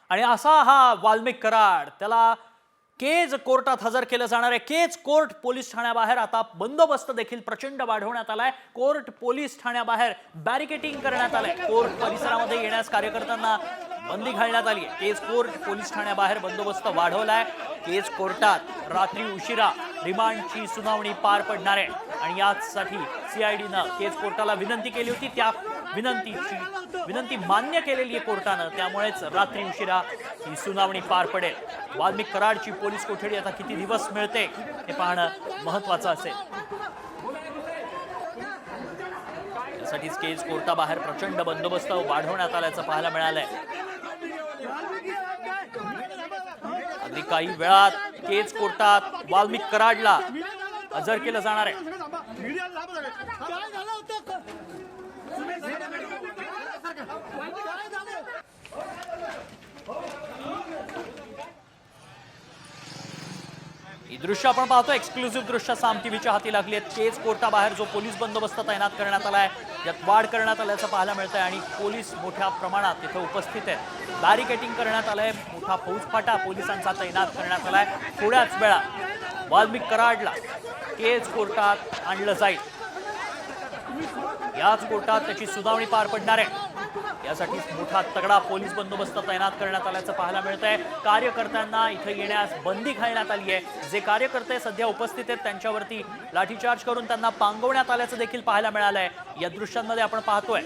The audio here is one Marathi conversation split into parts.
आणि असा हा वाल्मिक कराड, त्याला केज कोर्टात हजर केलं जाणार आहे। केज कोर्ट पोलीस ठाण्याबाहेर आता बंदोबस्त देखील प्रचंड वाढवण्यात आलाय। कोर्ट पोलीस ठाण्याबाहेर बॅरिकेडिंग करण्यात आलंय। कोर्ट परिसरामध्ये येण्यास कार्यकर्त्यांना बंदी घालण्यात आली आहे। केज कोर्ट पोलीस ठाण्याबाहेर बंदोबस्त वाढवलाय। केज कोर्टात रात्री उशिरा रिमांडची सुनावणी पार पडणार आहे आणि यासाठी सीआयडीनं केज कोर्टाला विनंती केली होती। त्या विनंती मान्य केलेली आहे कोर्टानं, त्यामुळेच रात्री उशिरा ही सुनावणी पार पडेल। वाल्मिक कराडची पोलीस कोठडी आता किती दिवस मिळते हे पाहणं महत्त्वाचं असेल। यासाठीच केज कोर्टाबाहेर प्रचंड बंदोबस्त वाढवण्यात आल्याचं पाहायला मिळालंय। अगदी काही वेळात केज कोर्टात वाल्मिक कराडला हजर केलं जाणार आहे। ही दृश्य आपण पाहतो, एक्सक्लुसिव्ह दृश्य साम टीव्हीच्या हाती लागली आहेत। केज कोर्टाबाहेर जो पोलीस बंदोबस्त तैनात करण्यात आलाय, यात वाढ करण्यात आल्याचं पाहायला मिळतंय आणि पोलीस मोठ्या प्रमाणात तिथे उपस्थित आहेत। बॅरिकेडिंग करण्यात आलंय, मोठा फौजफाटा पोलिसांचा तैनात करण्यात आलाय। थोड्याच वेळात वाल्मिक कराडला केज कोर्टात आणलं जाईल। याच कोर्टात त्याची सुनावणी पार पडणार आहे। यासाठी मोठा तगडा पोलीस बंदोबस्त तैनात करण्यात आल्याचं पाहायला मिळतंय। कार्यकर्त्यांना इथे येण्यास बंदी घालण्यात आली आहे। जे कार्यकर्ते सध्या उपस्थित आहेत त्यांच्यावरती लाठीचार्ज करून त्यांना पांगवण्यात आल्याचं देखील पाहायला मिळालंय। या दृश्यांमध्ये आपण पाहतोय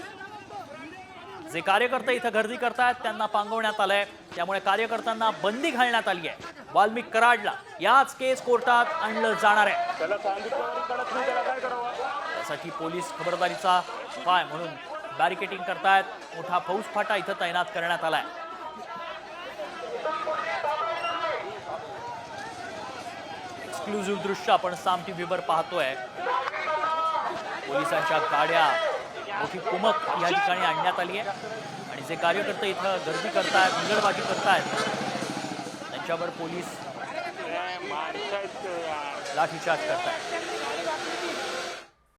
जे कार्यकर्ते इथे गर्दी करतायत त्यांना पांगवण्यात आलंय, त्यामुळे कार्यकर्त्यांना बंदी घालण्यात आली आहे। वाल्मिक कराडला याच केस कोर्टात आणलं जाणार आहे। त्यासाठी पोलीस खबरदारीचा उपाय म्हणून बॅरिकेडिंग करतायत। मोठा फौजफाटा इथं तैनात करण्यात आलाय। एक्सक्लुसिव्ह दृश्य आपण साम टीव्हीवर पाहतोय। पोलिसांच्या गाड्या, मोठी कुमक या ठिकाणी आणण्यात आली आहे आणि जे कार्यकर्ते इथं गर्दी करतायत, हुंदडबाजी करतायत त्यांच्यावर पोलीस लाठीचार्ज करतायत।